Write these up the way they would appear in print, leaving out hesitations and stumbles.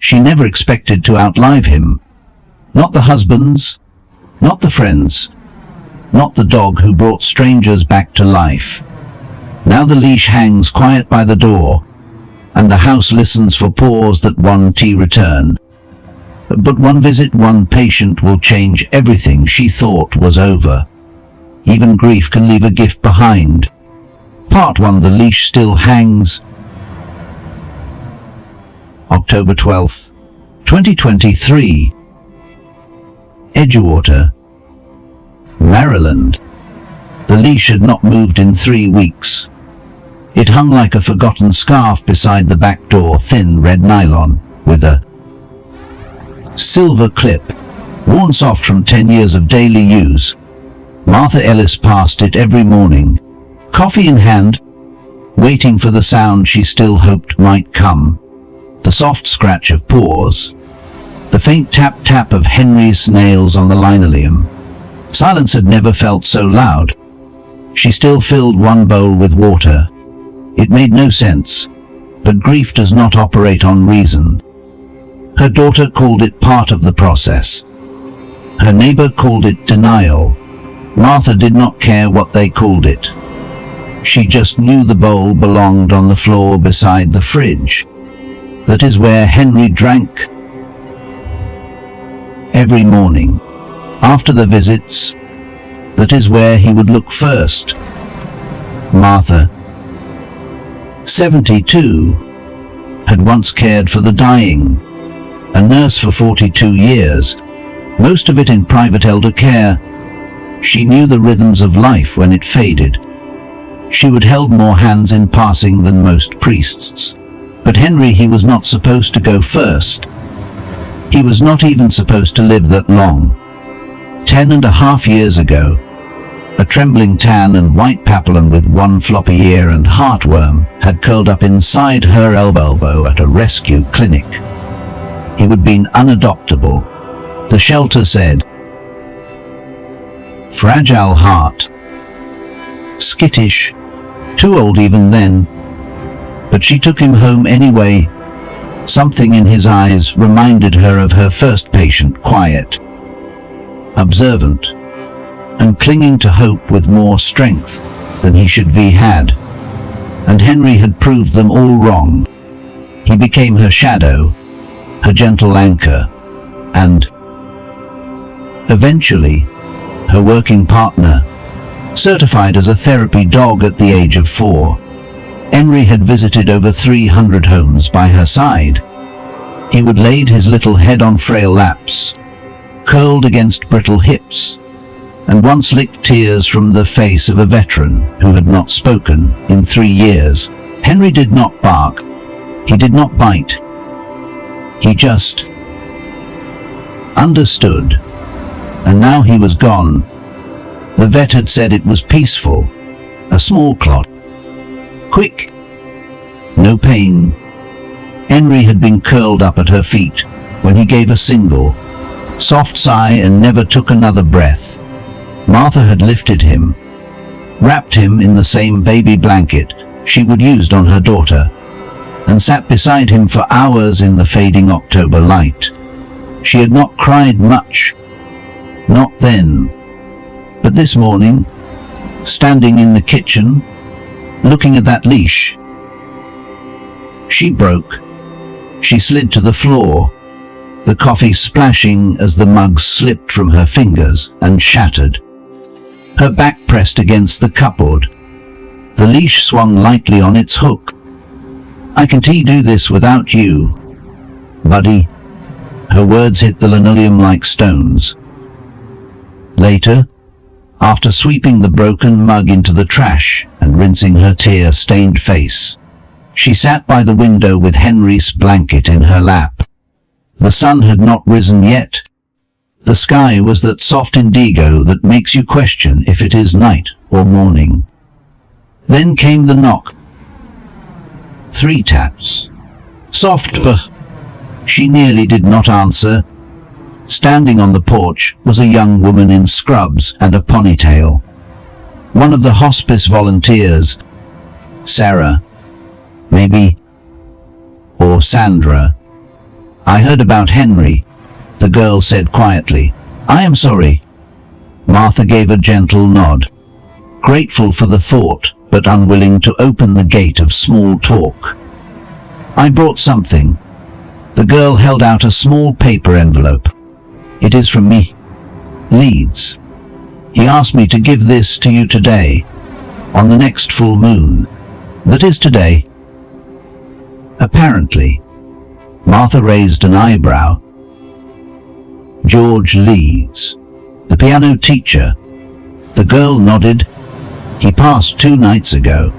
She never expected to outlive him. Not the husbands, not the friends, not the dog who brought strangers back to life. Now the leash hangs quiet by the door, and the house listens for paws that won't return. But one visit, one patient will change everything she thought was over. Even grief can leave a gift behind. Part 1. The leash still hangs. October 12th, 2023. Edgewater, Maryland. The leash had not moved in 3 weeks. It hung like a forgotten scarf beside the back door, thin red nylon, with a silver clip, worn soft from 10 years of daily use. Martha Ellis passed it every morning, coffee in hand, waiting for the sound she still hoped might come. The soft scratch of paws, the faint tap-tap of Henry's nails on the linoleum. Silence had never felt so loud. She still filled one bowl with water. It made no sense, but grief does not operate on reason. Her daughter called it part of the process. Her neighbor called it denial. Martha did not care what they called it. She just knew the bowl belonged on the floor beside the fridge. That is where Henry drank every morning. After the visits, that is where he would look first. Martha, 72, had once cared for the dying. A nurse for 42 years, most of it in private elder care. She knew the rhythms of life when it faded. She would held more hands in passing than most priests. But Henry, he was not supposed to go first. He was not even supposed to live that long. 10.5 years ago, a trembling tan and white Papillon with one floppy ear and heartworm had curled up inside her elbow at a rescue clinic. He would been unadoptable, the shelter said. Fragile heart. Skittish, too old even then. But she took him home anyway. Something in his eyes reminded her of her first patient, quiet, observant, and clinging to hope with more strength than he should be had. And Henry had proved them all wrong. He became her shadow, her gentle anchor, and eventually her working partner, certified as a therapy dog at the age of 4. Henry had visited over 300 homes by her side. He would laid his little head on frail laps, curled against brittle hips, and once licked tears from the face of a veteran who had not spoken in 3 years. Henry did not bark. He did not bite. He just understood. And now he was gone. The vet had said it was peaceful, a small clot. Quick, no pain. Henry had been curled up at her feet when he gave a single, soft sigh and never took another breath. Martha had lifted him, wrapped him in the same baby blanket she would used on her daughter, and sat beside him for hours in the fading October light. She had not cried much, not then, but this morning, standing in the kitchen, looking at that leash, she broke. She slid to the floor, the coffee splashing as the mug slipped from her fingers and shattered. Her back pressed against the cupboard. The leash swung lightly on its hook. "I can't do this without you, buddy." Her words hit the linoleum like stones. Later, after sweeping the broken mug into the trash and rinsing her tear-stained face, she sat by the window with Henry's blanket in her lap. The sun had not risen yet. The sky was that soft indigo that makes you question if it is night or morning. Then came the knock. 3 taps. Soft, but she nearly did not answer. Standing on the porch was a young woman in scrubs and a ponytail. One of the hospice volunteers. Sarah, maybe, or Sandra. I heard about Henry, the girl said quietly. I am sorry. Martha gave a gentle nod, grateful for the thought, but unwilling to open the gate of small talk. I brought something. The girl held out a small paper envelope. It is from me, Leeds. He asked me to give this to you today, on the next full moon. That is today. Apparently. Martha raised an eyebrow. George Leeds, the piano teacher. The girl nodded. He passed 2 nights ago.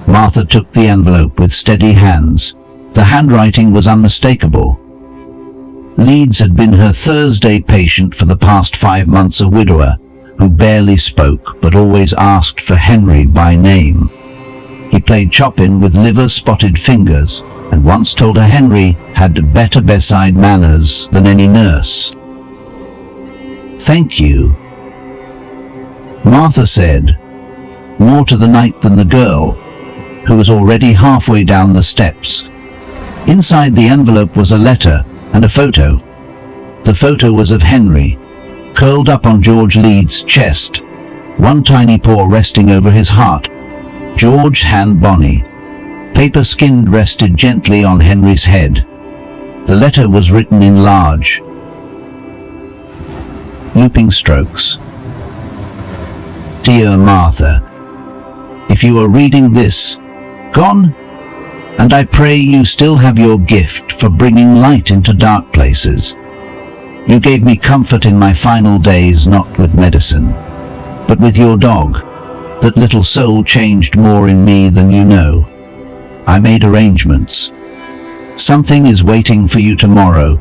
Martha took the envelope with steady hands. The handwriting was unmistakable. Leeds had been her Thursday patient for the past 5 months, a widower who barely spoke but always asked for Henry by name. He played Chopin with liver-spotted fingers and once told her Henry had better bedside manners than any nurse. Thank you, Martha said, more to the night than the girl, who was already halfway down the steps. Inside the envelope was a letter and a photo. The photo was of Henry, curled up on George Leeds' chest, one tiny paw resting over his heart. George's hand bonny, paper-skinned, rested gently on Henry's head. The letter was written in large, looping strokes. Dear Martha, if you are reading this, gone, and I pray you still have your gift for bringing light into dark places. You gave me comfort in my final days, not with medicine, but with your dog. That little soul changed more in me than you know. I made arrangements. Something is waiting for you tomorrow.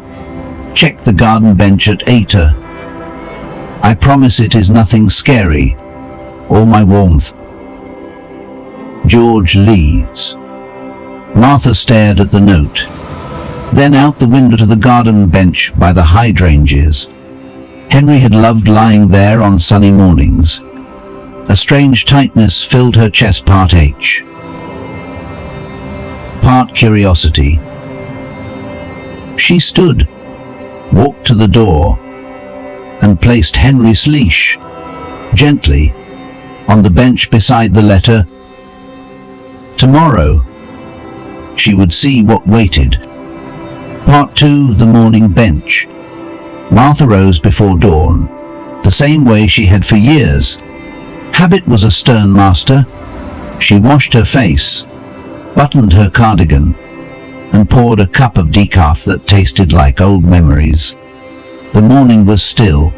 Check the garden bench at 8. I promise it is nothing scary. All my warmth. George Leeds. Martha stared at the note, then out the window to the garden bench by the hydrangeas. Henry had loved lying there on sunny mornings. A strange tightness filled her chest, part H, part curiosity. She stood, walked to the door, and placed Henry's leash gently on the bench beside the letter. Tomorrow, she would see what waited. Part 2, the morning bench. Martha rose before dawn, the same way she had for years. Habit was a stern master. She washed her face, buttoned her cardigan, and poured a cup of decaf that tasted like old memories. The morning was still,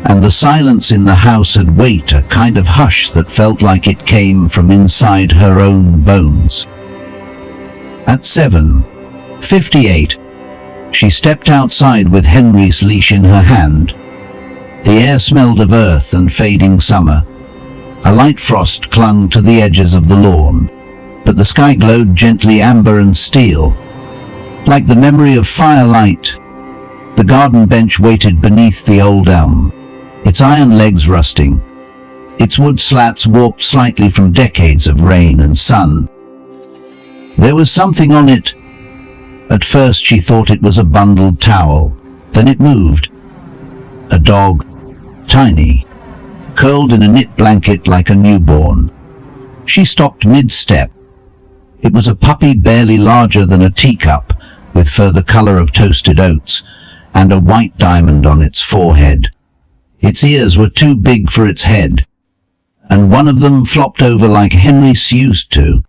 and the silence in the house had weight, a kind of hush that felt like it came from inside her own bones. At 7:58, she stepped outside with Henry's leash in her hand. The air smelled of earth and fading summer. A light frost clung to the edges of the lawn, but the sky glowed gently amber and steel, like the memory of firelight. The garden bench waited beneath the old elm, its iron legs rusting, its wood slats warped slightly from decades of rain and sun. There was something on it. At first she thought it was a bundled towel, then it moved. A dog, tiny, curled in a knit blanket like a newborn. She stopped mid-step. It was a puppy barely larger than a teacup, with fur the color of toasted oats, and a white diamond on its forehead. Its ears were too big for its head, and one of them flopped over like Henry's used to.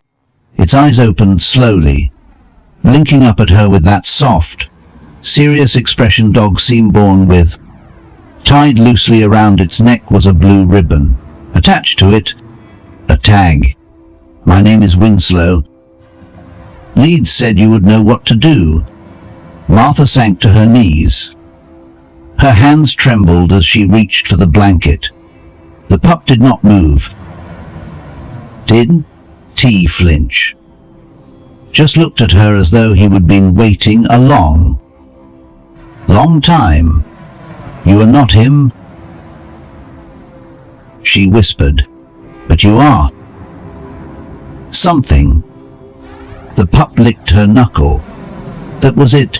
Its eyes opened slowly, blinking up at her with that soft, serious expression dogs seem born with. Tied loosely around its neck was a blue ribbon. Attached to it, a tag. My name is Winslow. Leeds said you would know what to do. Martha sank to her knees. Her hands trembled as she reached for the blanket. The pup did not move. Did T flinch. Just looked at her as though he would been waiting a long time. You are not him, she whispered, but you are. Something. The pup licked her knuckle. That was it.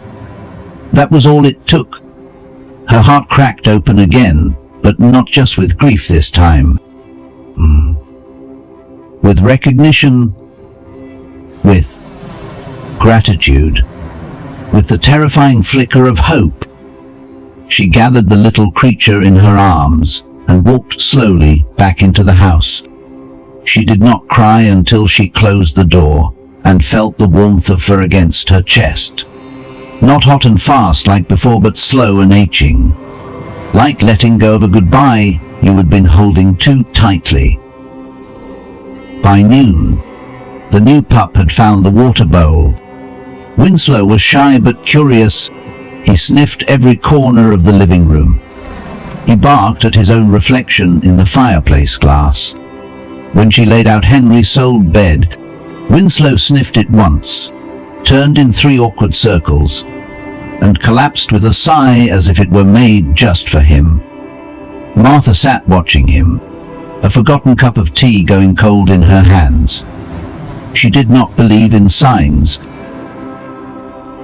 That was all it took. Her heart cracked open again, but not just with grief this time. With recognition, with gratitude, with the terrifying flicker of hope. She gathered the little creature in her arms and walked slowly back into the house. She did not cry until she closed the door and felt the warmth of fur against her chest. Not hot and fast like before, but slow and aching. Like letting go of a goodbye you had been holding too tightly. By noon, the new pup had found the water bowl. Winslow was shy but curious. He sniffed every corner of the living room. He barked at his own reflection in the fireplace glass. When she laid out Henry's old bed, Winslow sniffed it once, turned in 3 awkward circles, and collapsed with a sigh as if it were made just for him. Martha sat watching him, a forgotten cup of tea going cold in her hands. She did not believe in signs.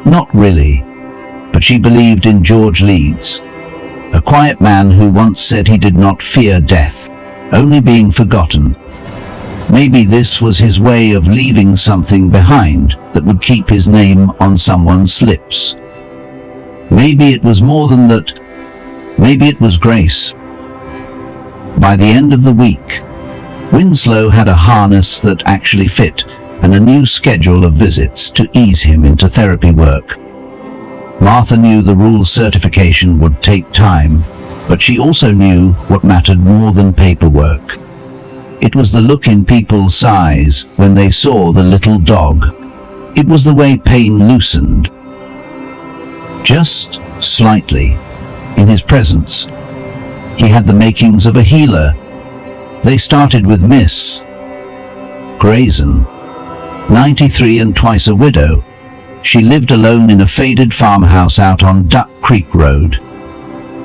Not really, but she believed in George Leeds, a quiet man who once said he did not fear death, only being forgotten. Maybe this was his way of leaving something behind that would keep his name on someone's lips. Maybe it was more than that. Maybe it was grace. By the end of the week, Winslow had a harness that actually fit and a new schedule of visits to ease him into therapy work. Martha knew the rules certification would take time, but she also knew what mattered more than paperwork. It was the look in people's eyes when they saw the little dog. It was the way pain loosened. Just slightly, in his presence. He had the makings of a healer. They started with Miss Grayson, 93 and twice a widow. She lived alone in a faded farmhouse out on Duck Creek Road.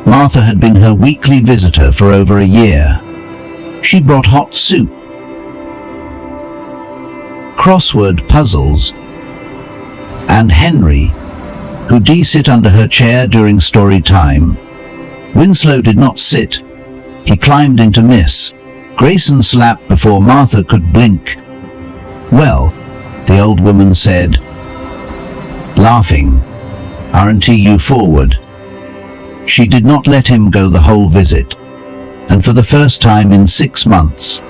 Martha had been her weekly visitor for over a year. She brought hot soup, crossword puzzles, and Henry, who'd sit under her chair during story time. Winslow did not sit. He climbed into Miss Grayson's lap before Martha could blink. "Well," the old woman said, laughing, "aren't you forward?" She did not let him go the whole visit, and for the first time in 6 months,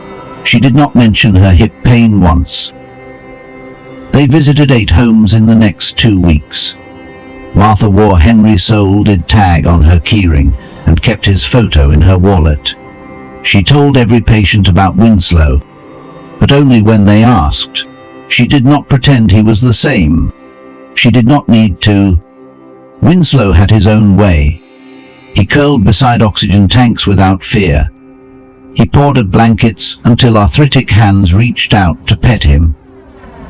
she did not mention her hip pain once. They visited 8 homes in the next 2 weeks. Martha wore Henry's solded tag on her keyring and kept his photo in her wallet. She told every patient about Winslow, but only when they asked. She did not pretend he was the same. She did not need to. Winslow had his own way. He curled beside oxygen tanks without fear. He pawed at blankets until arthritic hands reached out to pet him.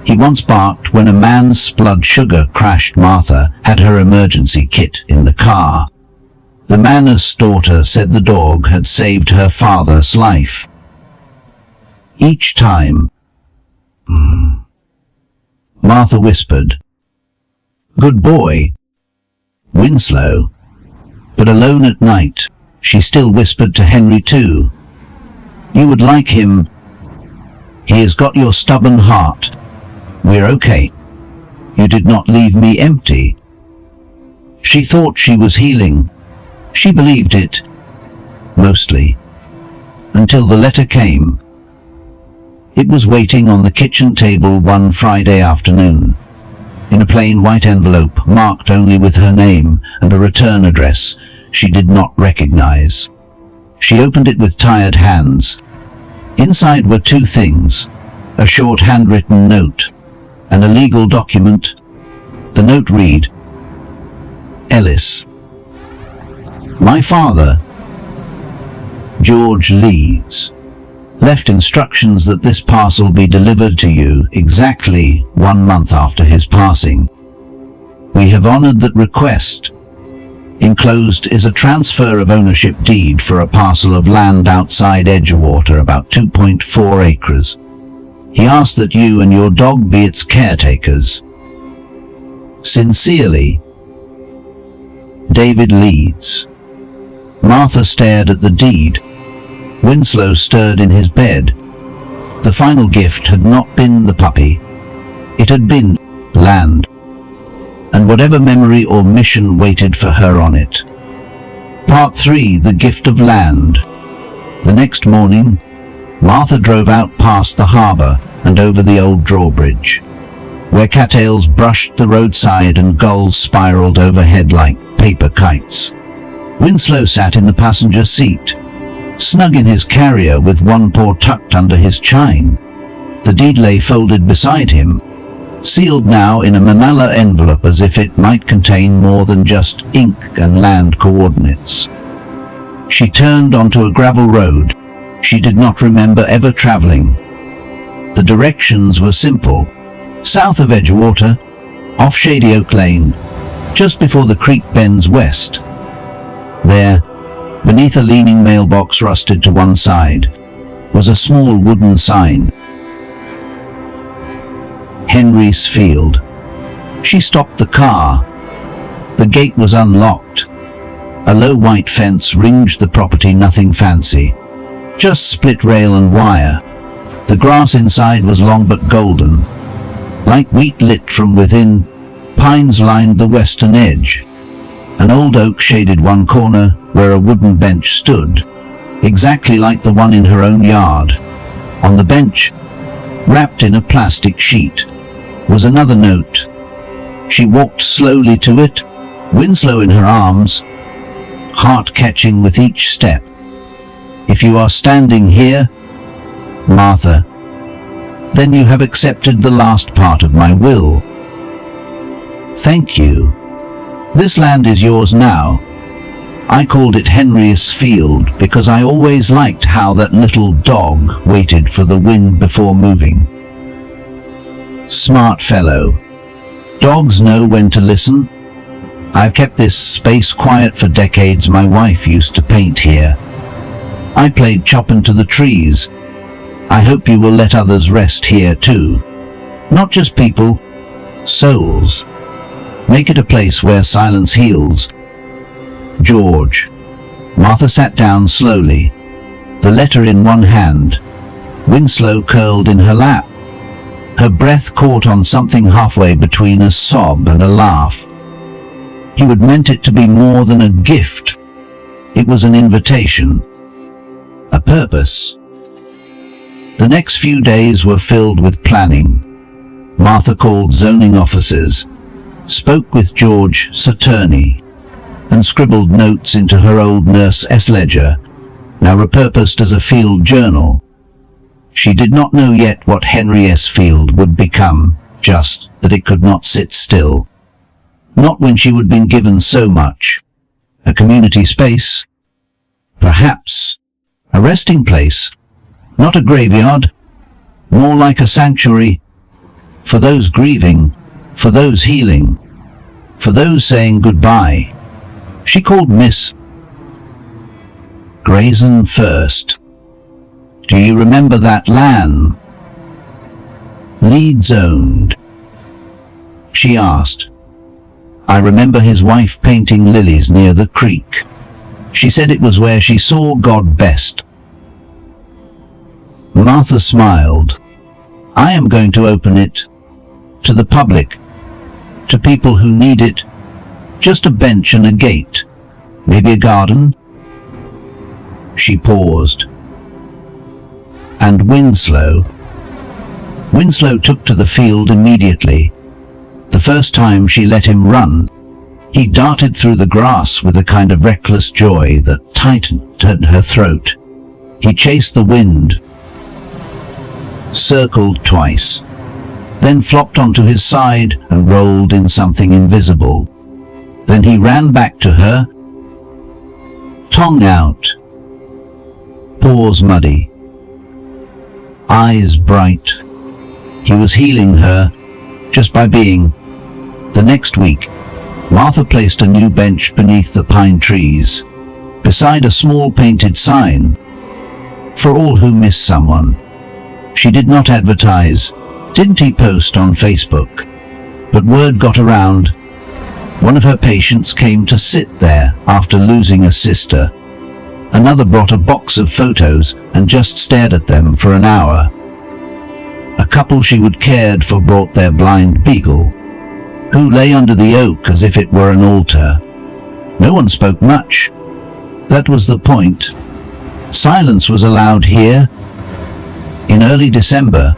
He once barked when a man's blood sugar crashed. Martha had her emergency kit in the car. The manor's daughter said the dog had saved her father's life. Each time, Martha whispered, "Good boy, Winslow." But alone at night, she still whispered to Henry too, "You would like him. He has got your stubborn heart. We're okay. You did not leave me empty." She thought she was healing. She believed it, mostly, until the letter came. It was waiting on the kitchen table one Friday afternoon, in a plain white envelope marked only with her name and a return address she did not recognize. She opened it with tired hands. Inside were 2 things, a short handwritten note and a legal document. The note read, "Ellis. My father, George Leeds, left instructions that this parcel be delivered to you exactly 1 month after his passing. We have honored that request. Enclosed is a transfer of ownership deed for a parcel of land outside Edgewater, about 2.4 acres. He asked that you and your dog be its caretakers. Sincerely, David Leeds. Martha stared at the deed. Winslow stirred in his bed. The final gift had not been the puppy. It had been land, and whatever memory or mission waited for her on it. Part 3. The Gift of Land. The next morning, Martha drove out past the harbour and over the old drawbridge, where cattails brushed the roadside and gulls spiraled overhead like paper kites. Winslow sat in the passenger seat, snug in his carrier with one paw tucked under his chine. The deed lay folded beside him, sealed now in a manila envelope as if it might contain more than just ink and land coordinates. She turned onto a gravel road she did not remember ever traveling. The directions were simple. South of Edgewater, off Shady Oak Lane, just before the creek bends west. There, beneath a leaning mailbox rusted to one side, was a small wooden sign. Henry's Field. She stopped the car. The gate was unlocked. A low white fence ringed the property, nothing fancy, just split rail and wire. The grass inside was long but golden, like wheat lit from within. Pines lined the western edge. An old oak shaded one corner where a wooden bench stood, exactly like the one in her own yard. On the bench, wrapped in a plastic sheet, was another note. She walked slowly to it, Winslow in her arms, heart catching with each step. If you are standing here, Martha, then you have accepted the last part of my will. Thank you. This land is yours now. I called it Henry's Field because I always liked how that little dog waited for the wind before moving. Smart fellow. Dogs know when to listen. I've kept this space quiet for decades. My wife used to paint here. I played chop into the trees. I hope you will let others rest here too. Not just people, souls. Make it a place where silence heals. George. Martha sat down slowly, the letter in one hand. Winslow curled in her lap. Her breath caught on something halfway between a sob and a laugh. He would meant it to be more than a gift. It was an invitation, a purpose. The next few days were filled with planning. Martha called zoning officers, spoke with George's attorney, and scribbled notes into her old nurse's ledger, now repurposed as a field journal. She did not know yet what Henry's Field would become, just that it could not sit still. Not when she would been given so much. A community space, perhaps a resting place, not a graveyard, more like a sanctuary, for those grieving, for those healing, for those saying goodbye. She called Miss Grayson first. Do you remember that land Leeds owned? She asked. I remember his wife painting lilies near the creek. She said it was where she saw God best. Martha smiled. I am going to open it to the public, to people who need it. Just a bench and a gate, maybe a garden. She paused. And Winslow took to the field immediately. The first time she let him run, he darted through the grass with a kind of reckless joy that tightened her throat. He chased the wind, circled twice, then flopped onto his side and rolled in something invisible. Then he ran back to her, tongue out, paws muddy, eyes bright. He was healing her just by being. The next week, Martha placed a new bench beneath the pine trees, beside a small painted sign, for all who miss someone. She did not advertise, didn't post on Facebook, but word got around. One of her patients came to sit there after losing a sister. Another brought a box of photos and just stared at them for an hour. A couple she would cared for brought their blind beagle, who lay under the oak as if it were an altar. No one spoke much. That was the point. Silence was allowed here. In early December,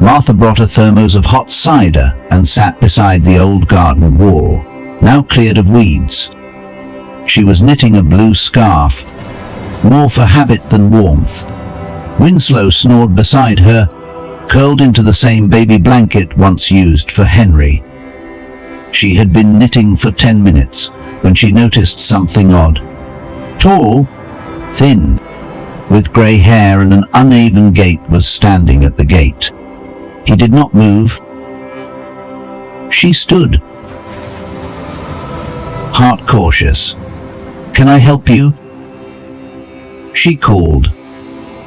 Martha brought a thermos of hot cider and sat beside the old garden wall, now cleared of weeds. She was knitting a blue scarf, more for habit than warmth. Winslow snored beside her, curled into the same baby blanket once used for Henry. She had been knitting for 10 minutes when she noticed something odd. Tall, thin, with grey hair and an uneven gait was standing at the gate. He did not move. She stood, heart cautious. "Can I help you?" She called.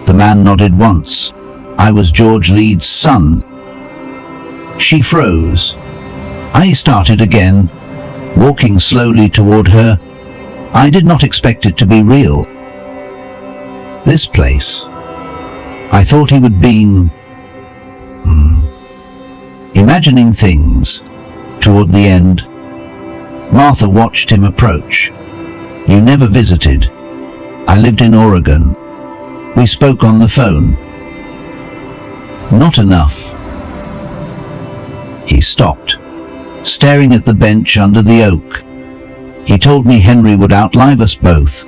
The man nodded once. "I was George Leeds' son." She froze. I started again, walking slowly toward her. I did not expect it to be real. This place. I thought he would be imagining things. Toward the end, Martha watched him approach. "You never visited. I lived in Oregon. We spoke on the phone." "Not enough." He stopped, staring at the bench under the oak. "He told me Henry would outlive us both.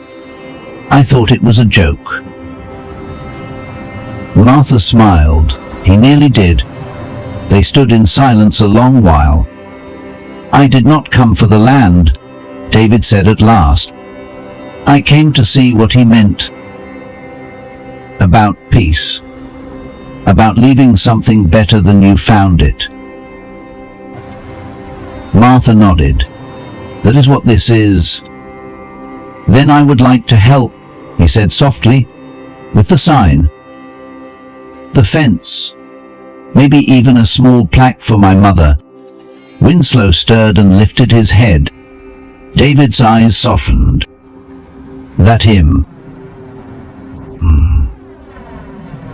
I thought it was a joke." Martha smiled. He nearly did. They stood in silence a long while. "I did not come for the land," David said at last. "I came to see what he meant. About peace. About leaving something better than you found it." Martha nodded. "That is what this is." "Then I would like to help," he said softly, "with the sign. The fence. Maybe even a small plaque for my mother." Winslow stirred and lifted his head. David's eyes softened. "That him?"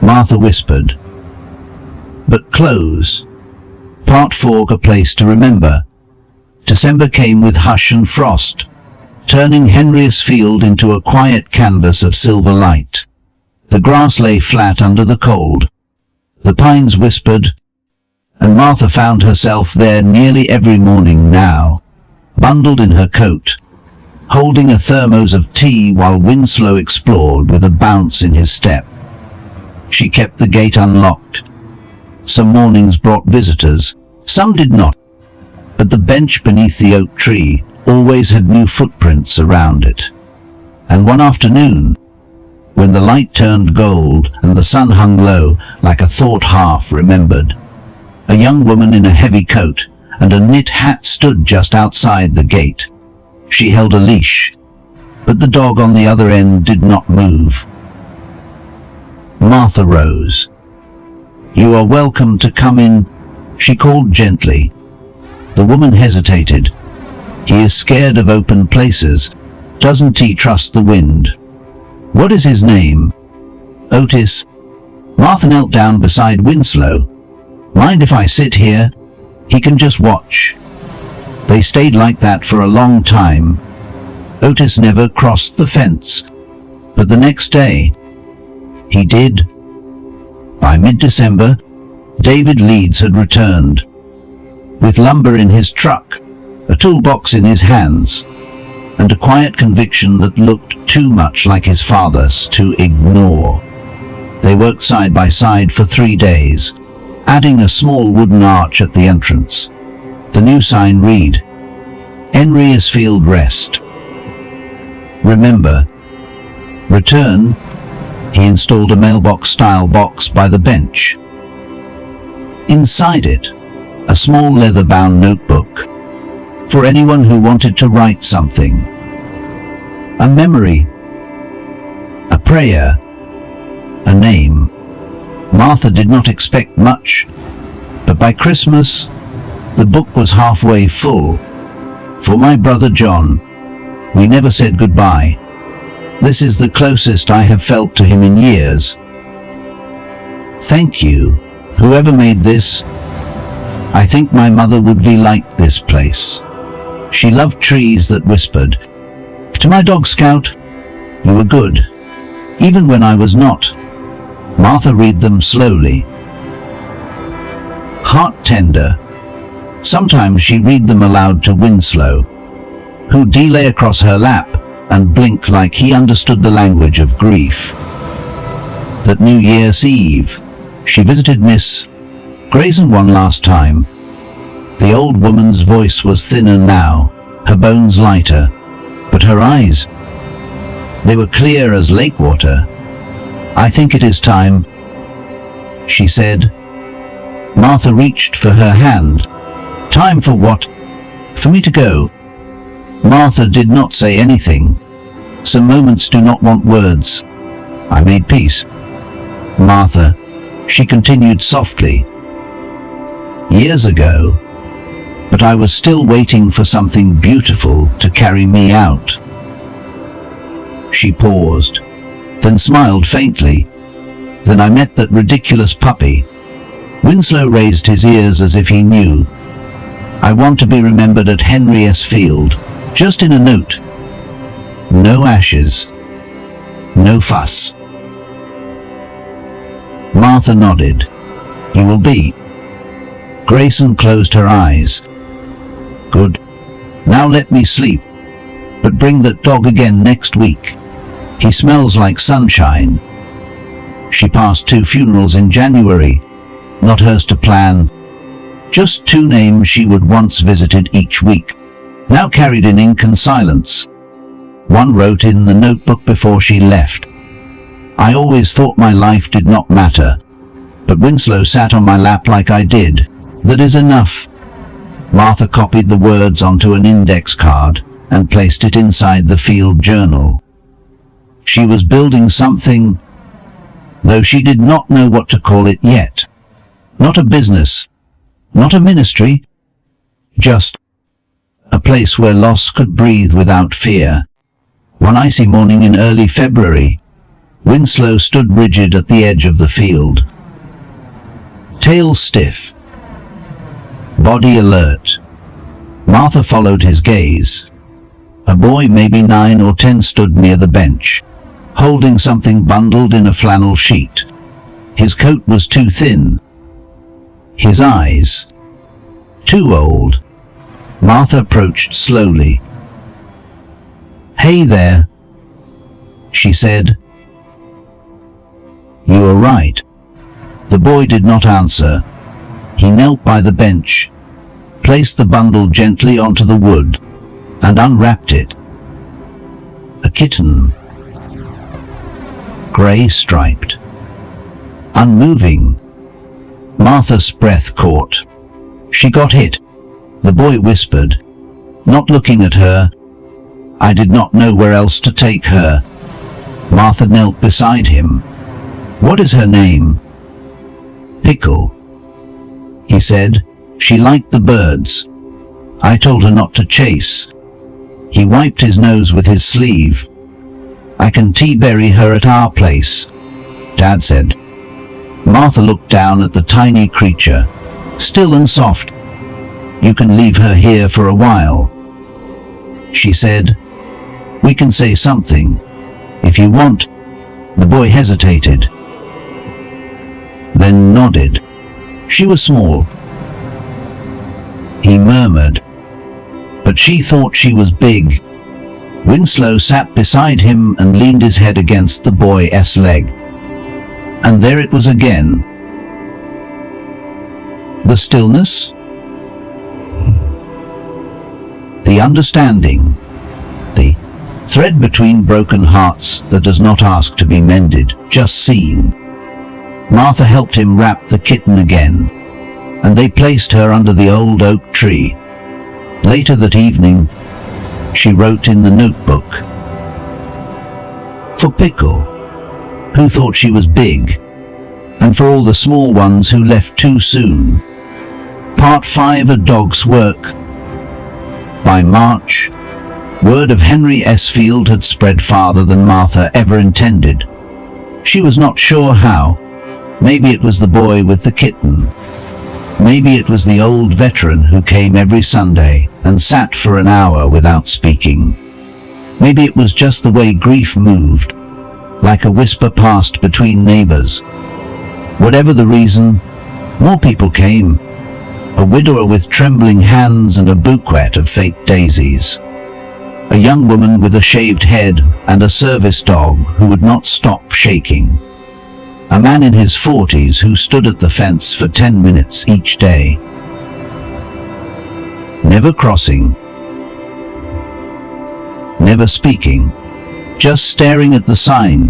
Martha whispered. "But close. Part 4, A Place to Remember." December came with hush and frost, turning Henry's field into a quiet canvas of silver light. The grass lay flat under the cold. The pines whispered, and Martha found herself there nearly every morning now, bundled in her coat, holding a thermos of tea while Winslow explored with a bounce in his step. She kept the gate unlocked. Some mornings brought visitors, some did not, but the bench beneath the oak tree always had new footprints around it. And one afternoon, when the light turned gold and the sun hung low like a thought half remembered, a young woman in a heavy coat and a knit hat stood just outside the gate. She held a leash, but the dog on the other end did not move. Martha rose. "You are welcome to come in," she called gently. The woman hesitated. "He is scared of open places. Doesn't he trust the wind?" "What is his name?" "Otis." Martha knelt down beside Winslow. "Mind if I sit here? He can just watch." They stayed like that for a long time. Otis never crossed the fence, but the next day, he did. By mid-December, David Leeds had returned, with lumber in his truck, a toolbox in his hands, and a quiet conviction that looked too much like his father's to ignore. They worked side by side for 3 days, adding a small wooden arch at the entrance. The new sign read, "Henry's Field Rest. Remember. Return." He installed a mailbox-style box by the bench. Inside it, a small leather-bound notebook, for anyone who wanted to write something. A memory, a prayer, a name. Martha did not expect much, but by Christmas, the book was halfway full. For my brother John, we never said goodbye. This is the closest I have felt to him in years. Thank you, whoever made this. I think my mother would be like this place. She loved trees that whispered. To my dog Scout, you were good, even when I was not. Martha read them slowly. Heart tender. Sometimes she read them aloud to Winslow, who lay across her lap and blinked like he understood the language of grief. That New Year's Eve, she visited Miss Grayson one last time. The old woman's voice was thinner now, her bones lighter, but her eyes, they were clear as lake water. I think it is time, she said. Martha reached for her hand. Time for what? For me to go. Martha did not say anything. Some moments do not want words. I made peace. Martha, she continued softly. Years ago, but I was still waiting for something beautiful to carry me out. She paused, then smiled faintly. Then I met that ridiculous puppy. Winslow raised his ears as if he knew. I want to be remembered at Henry S. Field, just in a note. No ashes. No fuss. Martha nodded. You will be. Grayson closed her eyes. Good. Now let me sleep. But bring that dog again next week. He smells like sunshine. She passed 2 funerals in January, not hers to plan. Just 2 names she would once visited each week, now carried in ink and silence. One wrote in the notebook before she left. I always thought my life did not matter, but Winslow sat on my lap like I did. That is enough. Martha copied the words onto an index card and placed it inside the field journal. She was building something, though she did not know what to call it yet. Not a business, not a ministry, just a place where loss could breathe without fear. One icy morning in early February, Winslow stood rigid at the edge of the field. Tail stiff, body alert. Martha followed his gaze. A boy maybe 9 or 10 stood near the bench, holding something bundled in a flannel sheet. His coat was too thin. His eyes, too old. Martha approached slowly. Hey there, she said. You are right. The boy did not answer. He knelt by the bench, placed the bundle gently onto the wood, and unwrapped it. A kitten. Gray-striped. Unmoving. Martha's breath caught. She got hit. The boy whispered, not looking at her. I did not know where else to take her. Martha knelt beside him. What is her name? Pickle, he said. She liked the birds. I told her not to chase. He wiped his nose with his sleeve. I can tea-berry her at our place, Dad said. Martha looked down at the tiny creature, still and soft. You can leave her here for a while, she said. We can say something, if you want. The boy hesitated, then nodded. She was small, he murmured, but she thought she was big. Winslow sat beside him and leaned his head against the boy's leg. And there it was again. The stillness, the understanding, the thread between broken hearts that does not ask to be mended, just seen. Martha helped him wrap the kitten again, and they placed her under the old oak tree. Later that evening, she wrote in the notebook, for Pickle, who thought she was big, and for all the small ones who left too soon. Part 5: A Dog's Work. By March, word of Henry S. Field had spread farther than Martha ever intended. She was not sure how. Maybe it was the boy with the kitten. Maybe it was the old veteran who came every Sunday and sat for an hour without speaking. Maybe it was just the way grief moved, like a whisper passed between neighbors. Whatever the reason, more people came. A widower with trembling hands and a bouquet of fake daisies. A young woman with a shaved head and a service dog who would not stop shaking. A man in his 40s who stood at the fence for 10 minutes each day. Never crossing. Never speaking. Just staring at the sign.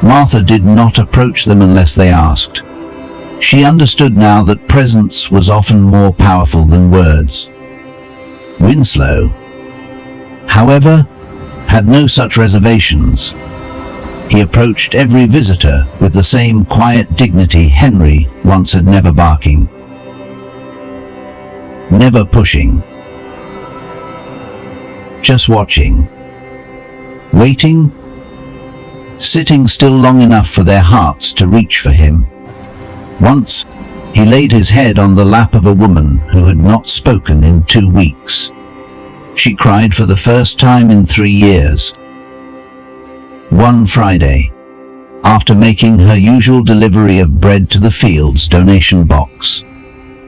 Martha did not approach them unless they asked. She understood now that presence was often more powerful than words. Winslow, however, had no such reservations. He approached every visitor with the same quiet dignity Henry once had, never barking, never pushing, just watching, waiting, sitting still long enough for their hearts to reach for him. Once, he laid his head on the lap of a woman who had not spoken in 2 weeks. She cried for the first time in 3 years. One Friday, after making her usual delivery of bread to the Fields donation box,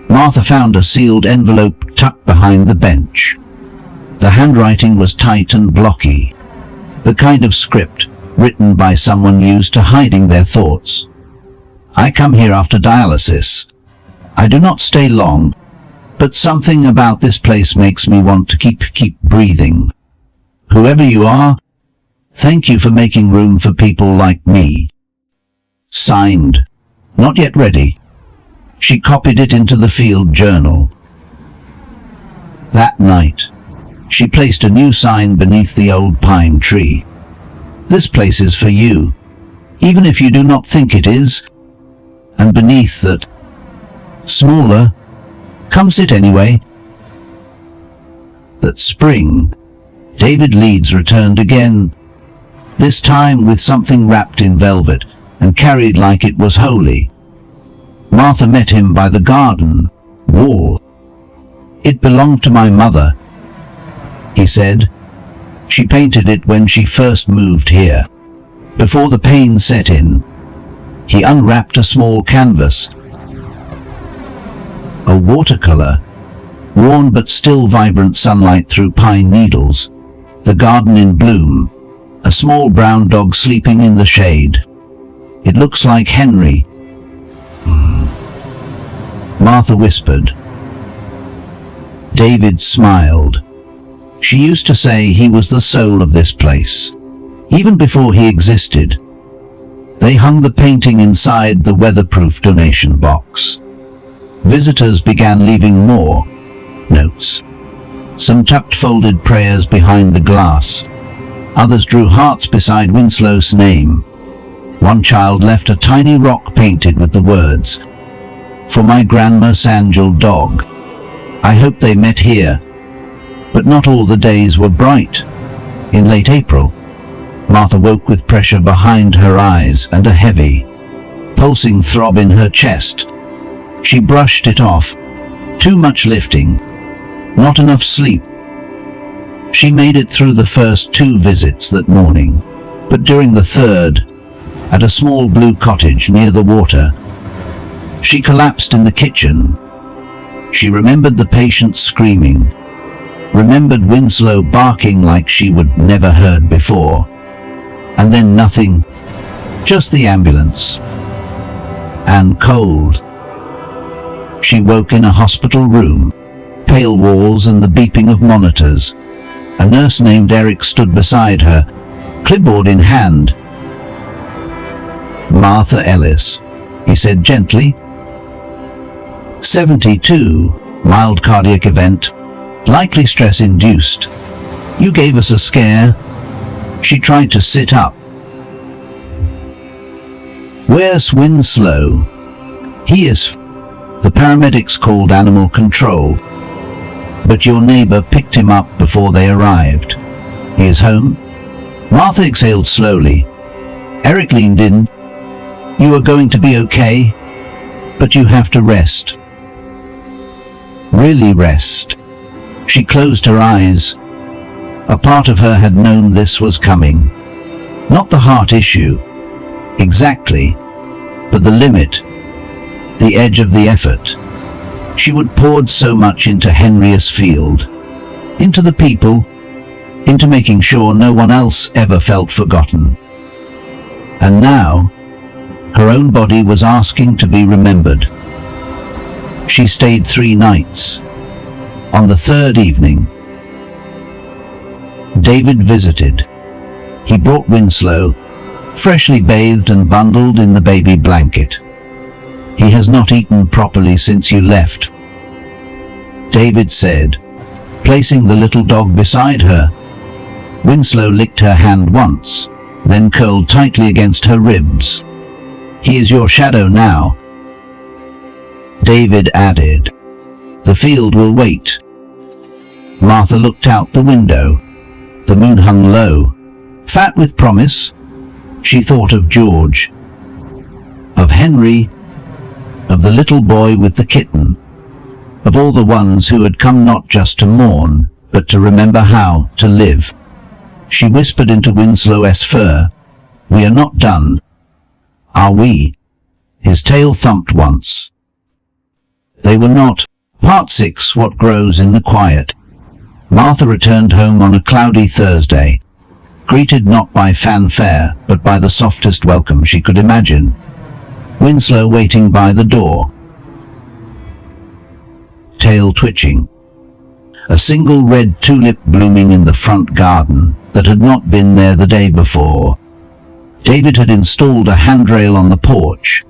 Martha found a sealed envelope tucked behind the bench. The handwriting was tight and blocky, the kind of script written by someone used to hiding their thoughts. I come here after dialysis. I do not stay long, but something about this place makes me want to keep breathing. Whoever you are, thank you for making room for people like me. Signed, not yet ready. She copied it into the field journal. That night, she placed a new sign beneath the old pine tree. This place is for you, even if you do not think it is. And beneath that, smaller, come sit anyway. That spring, David Leeds returned again, this time with something wrapped in velvet and carried like it was holy. Martha met him by the garden wall. It belonged to my mother, he said. She painted it when she first moved here. Before the pain set in, he unwrapped a small canvas. A watercolor, worn but still vibrant sunlight through pine needles. The garden in bloom. A small brown dog sleeping in the shade. It looks like Henry. Martha whispered. David smiled. She used to say he was the soul of this place, even before he existed. They hung the painting inside the weatherproof donation box. Visitors began leaving more notes. Some tucked folded prayers behind the glass. Others drew hearts beside Winslow's name. One child left a tiny rock painted with the words, "For my grandma's angel dog. I hope they met here." But not all the days were bright. In late April, Martha woke with pressure behind her eyes and a heavy, pulsing throb in her chest. She brushed it off. Too much lifting. Not enough sleep. She made it through the first 2 visits that morning, but during the third, at a small blue cottage near the water, she collapsed in the kitchen. She remembered the patient screaming, remembered Winslow barking like she would never heard before. And then nothing, just the ambulance. And cold. She woke in a hospital room, pale walls and the beeping of monitors. A nurse named Eric stood beside her, clipboard in hand. "Martha Ellis," he said gently. 72, mild cardiac event, likely stress-induced. "You gave us a scare." She tried to sit up. "Where's Winslow?" "He is..." The paramedics called animal control. but your neighbor picked him up before they arrived. He is home? Martha exhaled slowly. Eric leaned in. You are going to be okay, but you have to rest. Really rest. She closed her eyes. A part of her had known this was coming. Not the heart issue, exactly, but the limit, the edge of the effort. She would poured so much into Henry's field, into the people, into making sure no one else ever felt forgotten. And now, her own body was asking to be remembered. She stayed 3 nights. On the 3rd evening, David visited. He brought Winslow, freshly bathed and bundled in the baby blanket. He has not eaten properly since you left, David said, placing the little dog beside her. Winslow licked her hand once, then curled tightly against her ribs. He is your shadow now, David added. The field will wait. Martha looked out the window. The moon hung low, fat with promise. She thought of George, of Henry, of the little boy with the kitten, of all the ones who had come not just to mourn, but to remember how to live. She whispered into Winslow's fur, "We are not done, are we?" His tail thumped once. They were not. Part 6. What grows in the quiet. Martha returned home on a cloudy Thursday, greeted not by fanfare, but by the softest welcome she could imagine. Winslow waiting by the door, tail twitching. A single red tulip blooming in the front garden that had not been there the day before. David had installed a handrail on the porch.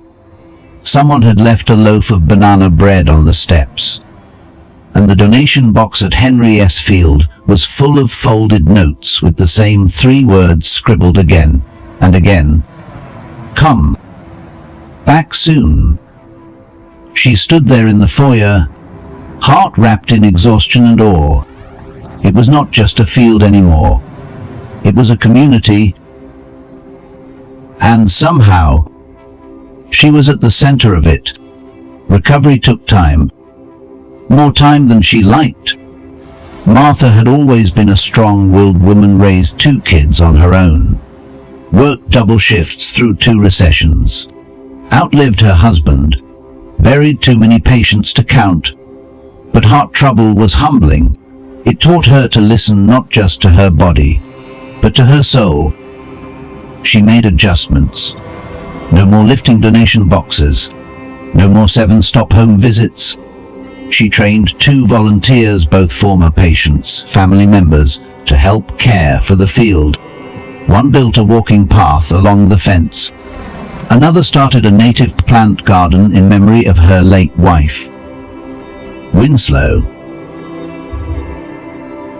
Someone had left a loaf of banana bread on the steps. And the donation box at Henry's field was full of folded notes with the same 3 words scribbled again and again. Come back soon. She stood there in the foyer, heart wrapped in exhaustion and awe. It was not just a field anymore. It was a community. And somehow, she was at the center of it. Recovery took time. More time than she liked. Martha had always been a strong-willed woman, raised 2 kids on her own, worked double shifts through 2 recessions, outlived her husband, buried too many patients to count. But heart trouble was humbling. It taught her to listen not just to her body, but to her soul. She made adjustments. No more lifting donation boxes. No more 7-stop home visits. She trained 2 volunteers, both former patients, family members, to help care for the field. One built a walking path along the fence. Another started a native plant garden in memory of her late wife. Winslow,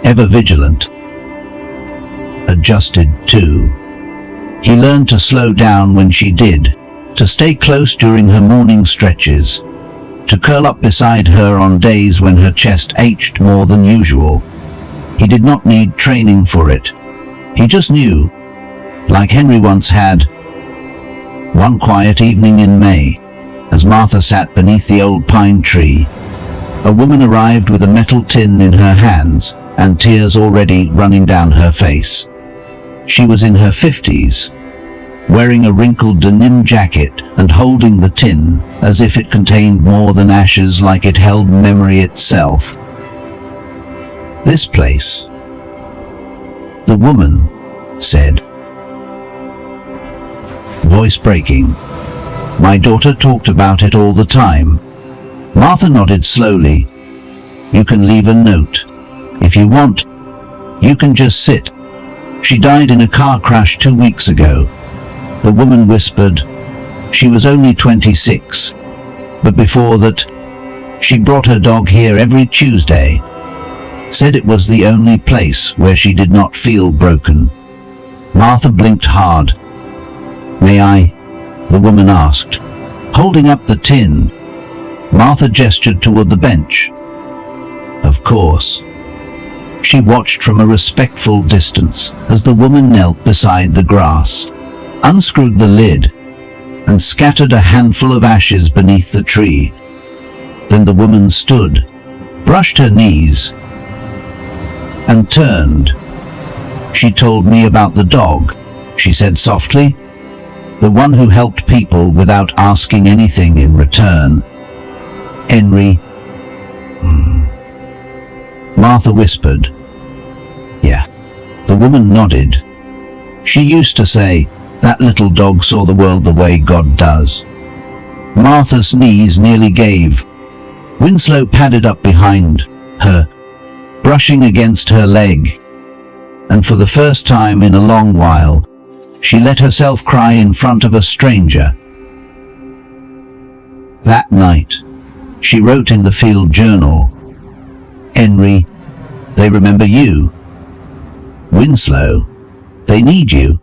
ever vigilant, adjusted too. He learned to slow down when she did, to stay close during her morning stretches, to curl up beside her on days when her chest ached more than usual. He did not need training for it. He just knew, like Henry once had. One quiet evening in May, as Martha sat beneath the old pine tree, a woman arrived with a metal tin in her hands and tears already running down her face. She was in her 50s, wearing a wrinkled denim jacket and holding the tin as if it contained more than ashes, like it held memory itself. This place, the woman said, voice breaking. My daughter talked about it all the time. Martha nodded slowly. You can leave a note. If you want, you can just sit. She died in a car crash 2 weeks ago. The woman whispered. She was only 26. But before that, she brought her dog here every Tuesday. Said it was the only place where she did not feel broken. Martha blinked hard. May I? The woman asked, holding up the tin. Martha gestured toward the bench. A Of course. She watched from a respectful distance as the woman knelt beside the grass, unscrewed the lid, and scattered a handful of ashes beneath the tree. Then the woman stood, brushed her knees, and turned. She told me about the dog, she said softly, the one who helped people without asking anything in return. Henry. Martha whispered. Yeah. The woman nodded. She used to say, that little dog saw the world the way God does. Martha's knees nearly gave. Winslow padded up behind her, brushing against her leg, and for the first time in a long while, she let herself cry in front of a stranger. That night, she wrote in the field journal, Henry, they remember you. Winslow, they need you.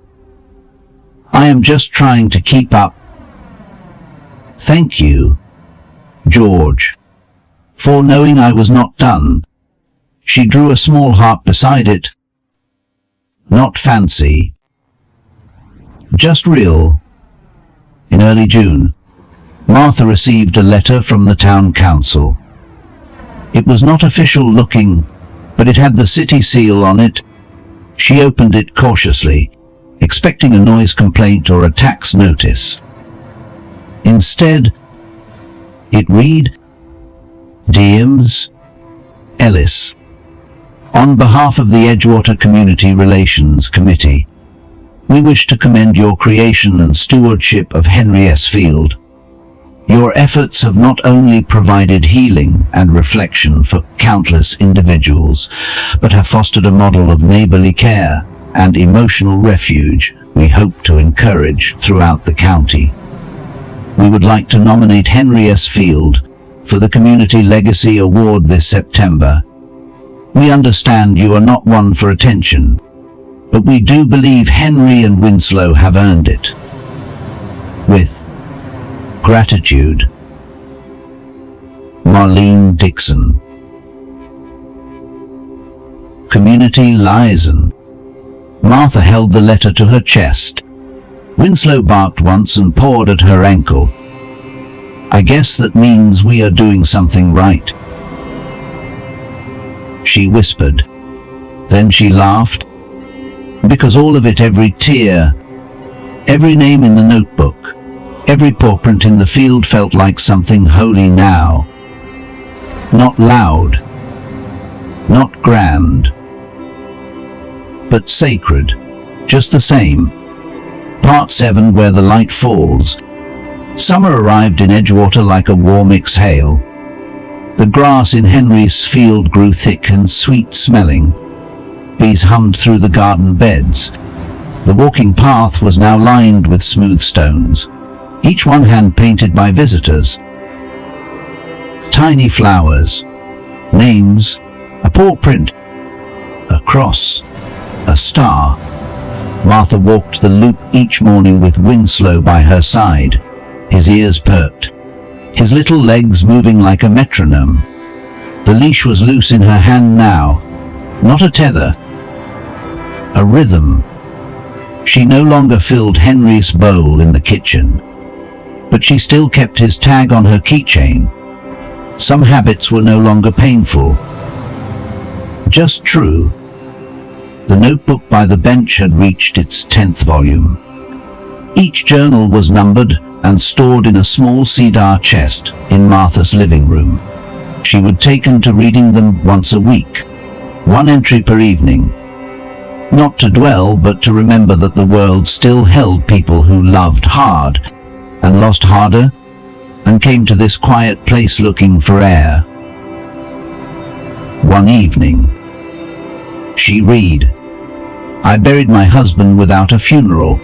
I am just trying to keep up. Thank you, George, for knowing I was not done. She drew a small heart beside it. Not fancy, just real. In early June, Martha received a letter from the town council. It was not official looking, but it had the city seal on it. She opened it cautiously, expecting a noise complaint or a tax notice. Instead, it read, Dears Ellis, on behalf of the Edgewater Community Relations Committee, we wish to commend your creation and stewardship of Henry S. Field. Your efforts have not only provided healing and reflection for countless individuals, but have fostered a model of neighborly care and emotional refuge we hope to encourage throughout the county. We would like to nominate Henry S. Field for the Community Legacy Award this September. We understand you are not one for attention, but we do believe Henry and Winslow have earned it. With gratitude, Marlene Dixon. Community Liaison. Martha held the letter to her chest. Winslow barked once and pawed at her ankle. I guess that means we are doing something right, she whispered. Then she laughed. Because all of it, every tear, every name in the notebook, every paw print in the field felt like something holy now. Not loud, not grand, but sacred, just the same. Part 7, Where the Light Falls. Summer arrived in Edgewater like a warm exhale. The grass in Henry's field grew thick and sweet-smelling. Bees hummed through the garden beds. The walking path was now lined with smooth stones, each one hand-painted by visitors. Tiny flowers, names, a paw print, a cross, a star. Martha walked the loop each morning with Winslow by her side, his ears perked, his little legs moving like a metronome. The leash was loose in her hand now, not a tether, a rhythm. She no longer filled Henry's bowl in the kitchen, but she still kept his tag on her keychain. Some habits were no longer painful, just true. The notebook by the bench had reached its 10th volume. Each journal was numbered and stored in a small cedar chest in Martha's living room. She would take to reading them once a week, one entry per evening. Not to dwell, but to remember that the world still held people who loved hard and lost harder and came to this quiet place looking for air. One evening, she read, I buried my husband without a funeral.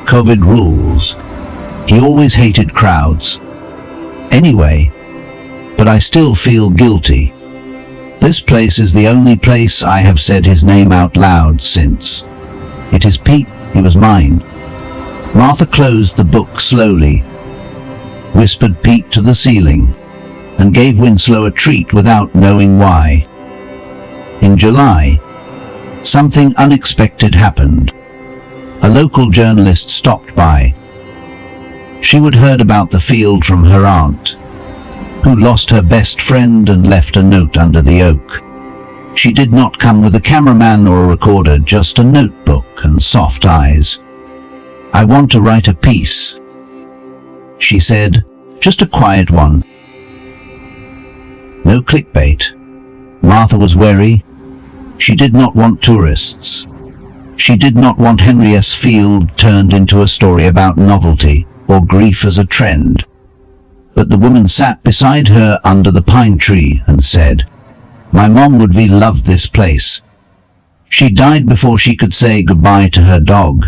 COVID rules. He always hated crowds. Anyway, but I still feel guilty. This place is the only place I have said his name out loud since. It is Pete, he was mine. Martha closed the book slowly, whispered Pete to the ceiling, and gave Winslow a treat without knowing why. In July, something unexpected happened. A local journalist stopped by. She had heard about the field from her aunt, who lost her best friend and left a note under the oak. She did not come with a cameraman or a recorder, just a notebook and soft eyes. "I want to write a piece," she said, "just a quiet one. No clickbait." Martha was wary. She did not want tourists. She did not want Henry S. Field turned into a story about novelty or grief as a trend. But the woman sat beside her under the pine tree and said, "My mom would love this place. She died before she could say goodbye to her dog.